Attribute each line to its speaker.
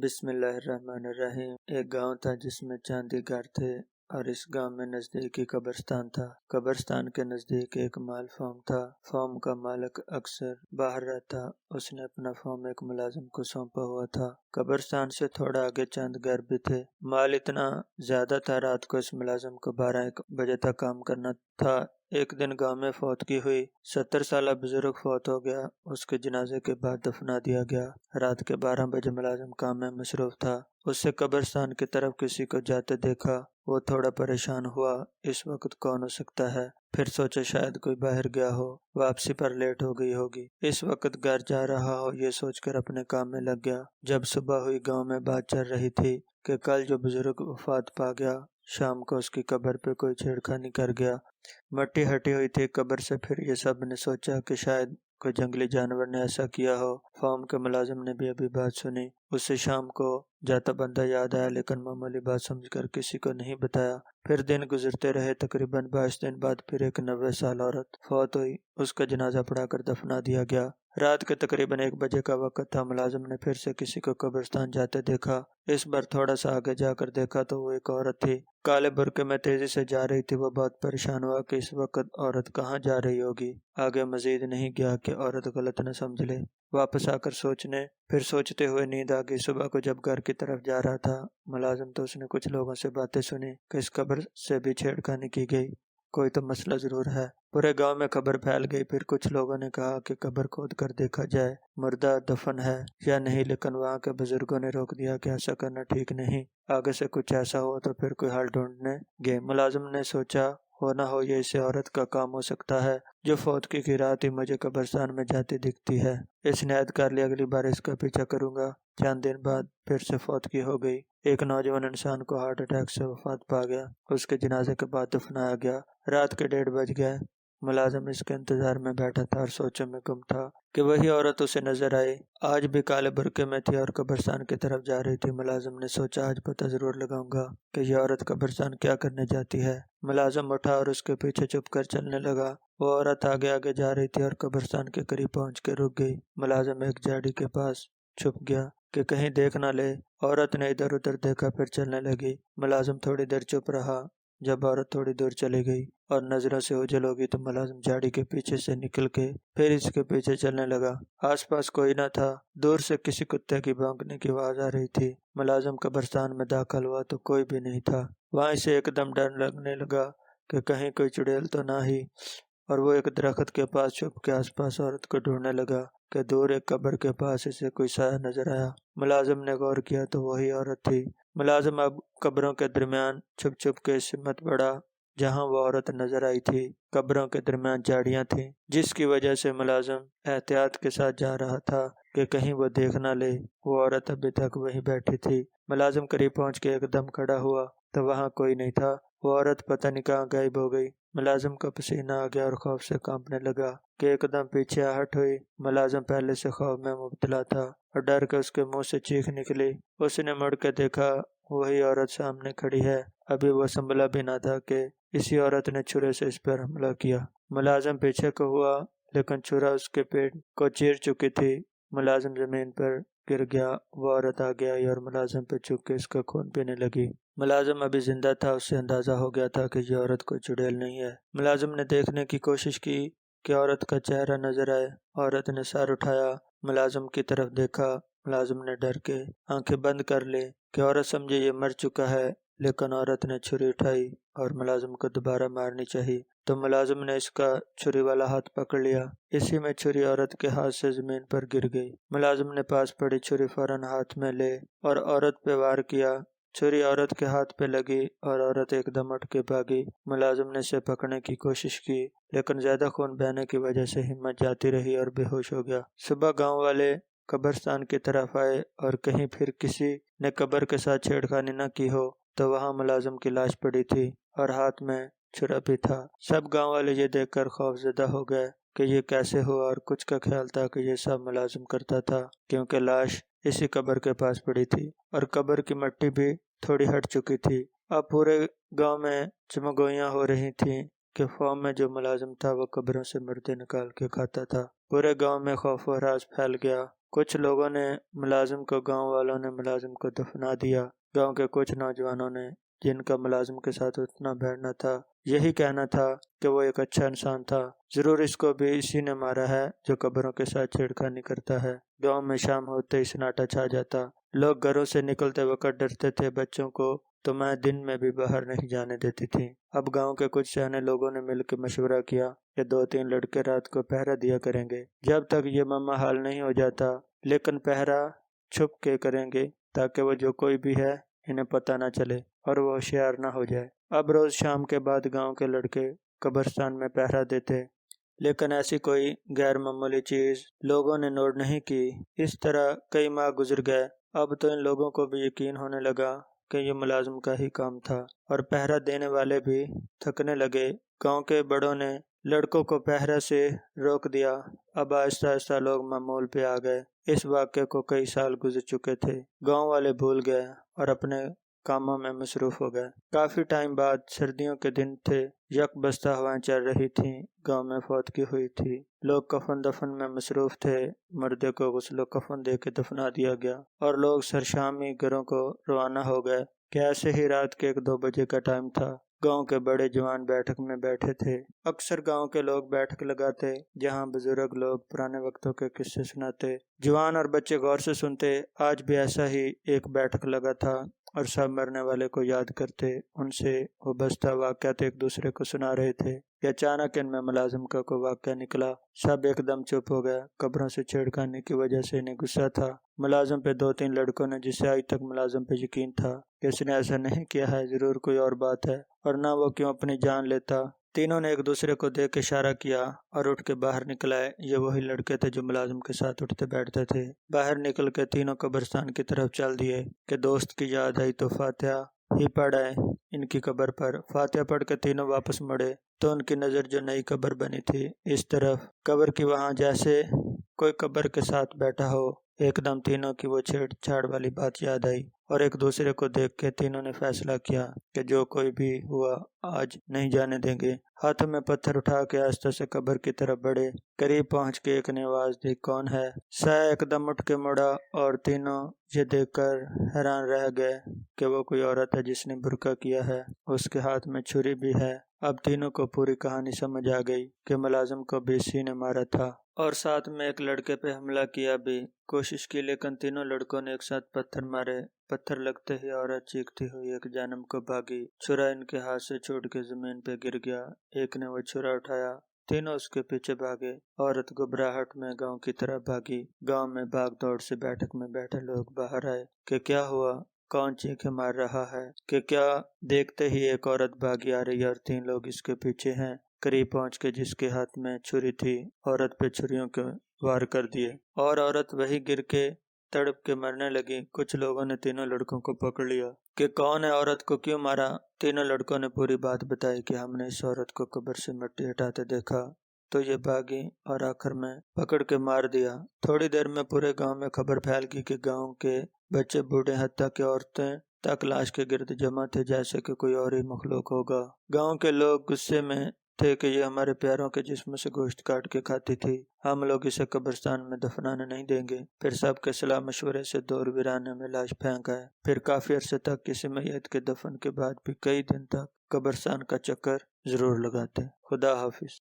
Speaker 1: بسم اللہ الرحمن الرحیم۔ ایک گاؤں تھا جس میں چاندی گھر تھے اور اس گاؤں میں نزدیکی قبرستان تھا۔ قبرستان کے نزدیک ایک مال فارم تھا۔ فارم کا مالک اکثر باہر رہتا۔ اس نے اپنا فارم ایک ملازم کو سونپا ہوا تھا۔ قبرستان سے تھوڑا آگے چند گھر بھی تھے۔ مال اتنا زیادہ تھا، رات کو اس ملازم کو 12-1 بجے تک کام کرنا تھا۔ ایک دن گاؤں میں فوتگی ہوئی۔ 70 سالہ بزرگ فوت ہو گیا۔ اس کے جنازے کے بعد دفنا دیا گیا۔ رات کے 12 بجے ملازم کام میں مصروف تھا۔ اس سے قبرستان کی طرف کسی کو جاتے دیکھا۔ وہ تھوڑا پریشان ہوا، اس وقت کون ہو سکتا ہے؟ پھر سوچا شاید کوئی باہر گیا ہو، واپسی پر لیٹ ہو گئی ہوگی، اس وقت گھر جا رہا ہو، یہ سوچ کر اپنے کام میں لگ گیا۔ جب صبح ہوئی گاؤں میں بات چل رہی تھی کہ کل جو بزرگ وفات پا گیا، شام کو اس کی قبر پہ کوئی چھیڑخانی کر گیا۔ مٹی ہٹی ہوئی تھی قبر سے۔ پھر یہ سب نے سوچا کہ شاید کوئی جنگلی جانور نے ایسا کیا ہو۔ فارم کے ملازم نے بھی ابھی بات سنی۔ اسے شام کو جاتا بندہ یاد آیا، لیکن معمولی بات سمجھ کر کسی کو نہیں بتایا۔ پھر دن گزرتے رہے۔ تقریباً 22 دن بعد پھر ایک 90 سال عورت فوت ہوئی۔ اس کا جنازہ پڑھا کر دفنا دیا گیا۔ رات کے تقریباً 1 بجے کا وقت تھا۔ ملازم نے پھر سے کسی کو قبرستان جاتے دیکھا۔ اس بار تھوڑا سا آگے جا کر دیکھا تو وہ ایک عورت تھی، کالے برقعے میں تیزی سے جا رہی تھی۔ وہ بہت پریشان ہوا کہ اس وقت عورت کہاں جا رہی ہوگی۔ آگے مزید نہیں گیا کہ عورت غلط نہ سمجھ لے۔ واپس آ کر پھر سوچتے ہوئے نیند آ گئی۔ صبح کو جب گھر کی طرف جا رہا تھا ملازم تو اس نے کچھ لوگوں سے باتیں سنی کہ اس قبر سے بھی چھیڑخانی کی گئی، کوئی تو مسئلہ ضرور ہے۔ پورے گاؤں میں خبر پھیل گئی۔ پھر کچھ لوگوں نے کہا کہ قبر کھود کر دیکھا جائے، مردہ دفن ہے یا نہیں، لیکن وہاں کے بزرگوں نے روک دیا کہ ایسا کرنا ٹھیک نہیں، آگے سے کچھ ایسا ہو تو پھر کوئی حل ڈھونڈنے گے۔ ملازم نے سوچا ہو نہ ہو یہ اسی عورت کا کام ہو سکتا ہے جو فوتگی کی رات ہی مجھے قبرستان میں جاتی دکھتی ہے۔ اس نے عہد کر لیا اگلی بار اس کا پیچھا کروں گا۔ چند دن بعد پھر سے فوتگی ہو گئی۔ ایک نوجوان انسان کو ہارٹ اٹیک سے وفات پا گیا۔ اس کے جنازے کے بعد دفنایا گیا۔ رات کے 1:30 بج گئے۔ ملازم اس کے انتظار میں بیٹھا تھا اور سوچوں میں گم تھا کہ وہی عورت اسے نظر آئی۔ آج بھی کالے برقعے میں تھی اور قبرستان کی طرف جا رہی تھی۔ ملازم نے سوچا آج پتہ ضرور لگاؤں گا کہ یہ عورت قبرستان کیا کرنے جاتی ہے۔ ملازم اٹھا اور اس کے پیچھے چھپ کر چلنے لگا۔ وہ عورت آگے آگے جا رہی تھی اور قبرستان کے قریب پہنچ کے رک گئی۔ ملازم ایک جھاڑی کے پاس چھپ گیا کہ کہیں دیکھ نہ لے۔ عورت نے ادھر ادھر دیکھا، پھر چلنے لگی۔ ملازم تھوڑی دیر چپ رہا۔ جب عورت تھوڑی دور چلی گئی اور نظروں سے اوجھل ہو گئی تو ملازم جھاڑی کے پیچھے سے نکل کے پھر اس کے پیچھے چلنے لگا۔ آس پاس کوئی نہ تھا۔ دور سے کسی کتے کی بھونکنے کی آواز آ رہی تھی۔ ملازم قبرستان میں داخل ہوا تو کوئی بھی نہیں تھا۔ وہاں سے ایک دم ڈر لگنے لگا کہ کہیں کوئی چڑیل تو نہ ہی، اور وہ ایک درخت کے پاس چھپ کے آس پاس عورت کو ڈھونڈنے لگا کہ دور ایک قبر کے پاس اسے کوئی سایہ نظر آیا۔ ملازم نے غور کیا تو وہی عورت تھی۔ ملازم اب قبروں کے درمیان چھپ چھپ کے سمت پڑا جہاں وہ عورت نظر آئی تھی۔ قبروں کے درمیان جھاڑیاں تھیں، جس کی وجہ سے ملازم احتیاط کے ساتھ جا رہا تھا کہ کہیں وہ دیکھ نہ لے۔ وہ عورت ابھی تک وہیں بیٹھی تھی۔ ملازم قریب پہنچ کے ایک دم کھڑا ہوا تو وہاں کوئی نہیں تھا۔ وہ عورت پتہ نہیں کہاں غائب ہو گئی۔ ملازم کا پسینہ آ گیا اور خوف سے کانپنے لگا کہ ایک دم پیچھے آہٹ ہوئی۔ ملازم پہلے سے خوف میں مبتلا تھا اور ڈر کے اس کے منہ سے چیخ نکلی۔ اس نے مڑ کے دیکھا، وہی عورت سامنے کھڑی ہے۔ ابھی وہ سنبھلا بھی نہ تھا کہ اسی عورت نے چھرے سے اس پر حملہ کیا۔ ملازم پیچھے کو ہوا لیکن چھرا اس کے پیٹ کو چیر چکی تھی۔ ملازم زمین پر گر گیا۔ وہ عورت آگے آئی اور ملازم پہ چھک کے اس کا خون پینے لگی۔ ملازم ابھی زندہ تھا۔ اس سے اندازہ ہو گیا تھا کہ یہ عورت کوئی چڑیل نہیں ہے۔ ملازم نے دیکھنے کی کوشش کی کہ عورت کا چہرہ نظر آئے۔ عورت نے سر اٹھایا، ملازم کی طرف دیکھا۔ ملازم نے ڈر کے آنکھیں بند کر لی کہ عورت سمجھے یہ مر چکا ہے، لیکن عورت نے چھری اٹھائی اور ملازم کو دوبارہ مارنی چاہی تو ملازم نے اس کا چھری والا ہاتھ پکڑ لیا۔ اسی میں چھری عورت کے ہاتھ سے زمین پر گر گئی۔ ملازم نے پاس پڑی چھری فوراً ہاتھ میں لے اور عورت پہ وار کیا۔ چھری عورت کے ہاتھ پہ لگی اور عورت ایک دم اٹھ کے بھاگی۔ ملازم نے اسے پکڑنے کی کوشش کی لیکن زیادہ خون بہنے کی وجہ سے ہمت جاتی رہی اور بے ہوش ہو گیا۔ صبح گاؤں والے قبرستان کی طرف آئے اور کہیں پھر کسی نے قبر کے ساتھ چھیڑخانی نہ کی ہو تو وہاں ملازم کی لاش پڑی تھی اور ہاتھ میں چھرا بھی تھا۔ سب گاؤں والے یہ دیکھ کر خوف زدہ ہو گئے کہ یہ کیسے ہوا، اور کچھ کا خیال تھا کہ یہ سب ملازم کرتا تھا کیونکہ لاش اسی قبر کے پاس پڑی تھی اور قبر کی مٹی بھی تھوڑی ہٹ چکی تھی۔ اب پورے گاؤں میں چمگوئیاں ہو رہی تھیں کہ فارم میں جو ملازم تھا وہ قبروں سے مردے نکال کے کھاتا تھا۔ پورے گاؤں میں خوف و ہراس پھیل گیا۔ کچھ لوگوں نے ملازم کو، گاؤں والوں نے ملازم کو دفنا دیا۔ گاؤں کے کچھ نوجوانوں نے، جن کا ملازم کے ساتھ اتنا بیٹھنا تھا، یہی کہنا تھا کہ وہ ایک اچھا انسان تھا، ضرور اس کو بھی اسی نے مارا ہے جو قبروں کے ساتھ چھیڑخانی کرتا ہے۔ گاؤں میں شام ہوتے ہی سناٹا چھا جاتا۔ لوگ گھروں سے نکلتے وقت ڈرتے تھے، بچوں کو تو میں دن میں بھی باہر نہیں جانے دیتی تھی۔ اب گاؤں کے کچھ سیانے لوگوں نے مل کے مشورہ کیا کہ 2-3 لڑکے رات کو پہرا دیا کریں گے، جب تک یہ ماما حال نہیں ہو جاتا، لیکن پہرا چھپ کے کریں گے تاکہ وہ جو کوئی بھی ہے انہیں پتہ نہ چلے اور وہ ہوشیار نہ ہو جائے۔ اب روز شام کے بعد گاؤں کے لڑکے قبرستان میں پہرا دیتے، لیکن ایسی کوئی غیر معمولی چیز لوگوں نے نوٹ نہیں کی۔ اس طرح کئی ماہ گزر گئے۔ اب تو ان لوگوں کو بھی یقین ہونے لگا کہ یہ ملازم کا ہی کام تھا، اور پہرا دینے والے بھی تھکنے لگے۔ گاؤں کے بڑوں نے لڑکوں کو پہرے سے روک دیا۔ اب آہستہ آہستہ لوگ معمول پہ آ گئے۔ اس واقعے کو کئی سال گزر چکے تھے۔ گاؤں والے بھول گئے اور اپنے کاموں میں مصروف ہو گئے۔ کافی ٹائم بعد، سردیوں کے دن تھے، یک بستہ ہوائیں چل رہی تھیں، گاؤں میں فوتگی ہوئی تھی، لوگ کفن دفن میں مصروف تھے، مردے کو غسل و کفن دے کے دفنا دیا گیا اور لوگ سرشامی گھروں کو روانہ ہو گئے کہ ایسے ہی رات کے 1-2 بجے کا ٹائم تھا۔ گاؤں کے بڑے جوان بیٹھک میں بیٹھے تھے۔ اکثر گاؤں کے لوگ بیٹھک لگاتے، جہاں بزرگ لوگ پرانے وقتوں کے قصے سناتے، جوان اور بچے غور سے سنتے۔ آج بھی ایسا ہی ایک بیٹھک لگا تھا اور سب مرنے والے کو یاد کرتے، ان سے وابستہ واقعات ایک دوسرے کو سنا رہے تھے کہ اچانک ان میں ملازم کا کوئی واقعہ نکلا۔ سب ایک دم چپ ہو گئے۔ قبروں سے چھیڑخانی کی وجہ سے انہیں غصہ تھا۔ ملازم پہ 2-3 لڑکوں نے، جسے آج تک ملازم پہ یقین تھا کہ اس نے ایسا نہیں کیا ہے، ضرور کوئی اور بات ہے، ورنہ وہ کیوں اپنی جان لیتا۔ تینوں نے ایک دوسرے کو دیکھ کے اشارہ کیا اور اٹھ کے باہر نکل آئے۔ یہ وہی لڑکے تھے جو ملازم کے ساتھ اٹھتے بیٹھتے تھے۔ باہر نکل کے تینوں قبرستان کی طرف چل دیے کہ دوست کی یاد آئی تو فاتحہ ہی پڑھ آئے ان کی قبر پر۔ فاتحہ پڑھ کے تینوں واپس مڑے تو ان کی نظر جو نئی قبر بنی تھی اس طرف قبر کی، وہاں جیسے کوئی قبر کے ساتھ بیٹھا ہو۔ ایک دم تینوں کی وہ چھیڑ چھاڑ والی بات یاد آئی اور ایک دوسرے کو دیکھ کے تینوں نے فیصلہ کیا کہ جو کوئی بھی ہوا آج نہیں جانے دیں گے۔ ہاتھوں میں پتھر اٹھا کے آہستہ سے قبر کی طرف بڑھے۔ قریب پہنچ کے ایک نے آواز دی، کون ہے؟ سایہ ایک دم اٹھ کے مڑا اور تینوں یہ دیکھ کر حیران رہ گئے کہ وہ کوئی عورت ہے جس نے برقع کیا ہے، اس کے ہاتھ میں چھری بھی ہے۔ اب تینوں کو پوری کہانی سمجھ آ گئی کہ ملازم کو بھی اسی نے مارا تھا اور ساتھ میں ایک لڑکے پہ حملہ کیا بھی۔ کوشش کی لیکن تینوں لڑکوں نے ایک ساتھ پتھر مارے۔ پتھر لگتے ہی عورت چیختی ہوئی ایک جانب کو بھاگی۔ چھرا ان کے ہاتھ سے چھوٹ کے زمین پہ گر گیا۔ ایک نے وہ چھرا اٹھایا، تینوں اس کے پیچھے بھاگے۔ عورت گھبراہٹ میں گاؤں کی طرف بھاگی۔ گاؤں میں بھاگ دوڑ سے بیٹھک میں بیٹھے لوگ باہر آئے کہ کیا ہوا، کون چیخیں مار رہا ہے، کہ کیا دیکھتے ہی ایک عورت بھاگی آ رہی ہے اور 3 لوگ اس کے پیچھے ہیں۔ قریب پہنچ کے جس کے ہاتھ میں چھری تھی، عورت پہ چھریوں کے وار کر دیے اور عورت وہی گر کے تڑپ کے مرنے لگی۔ کچھ لوگوں نے تینوں لڑکوں کو پکڑ لیا کہ کون ہے، عورت کو کیوں مارا۔ تینوں لڑکوں نے پوری بات بتائی کہ ہم نے اس عورت کو قبر سے مٹی ہٹاتے دیکھا تو یہ بھاگی اور آخر میں پکڑ کے مار دیا۔ تھوڑی دیر میں پورے گاؤں میں خبر پھیل گئی کہ گاؤں کے بچے بوڑھے حتیٰ کہ عورتیں تک لاش کے گرد جمع تھے جیسے کہ کوئی اور ہی مخلوق ہوگا۔ گاؤں کے لوگ غصے میں تھے کہ یہ ہمارے پیاروں کے جسم سے گوشت کاٹ کے کھاتی تھی، ہم لوگ اسے قبرستان میں دفنانے نہیں دیں گے۔ پھر سب کے صلاح مشورے سے دور ویرانے میں لاش پھینک آئے۔ پھر کافی عرصے تک کسی میت کے دفن کے بعد بھی کئی دن تک قبرستان کا چکر ضرور لگاتے۔ خدا حافظ۔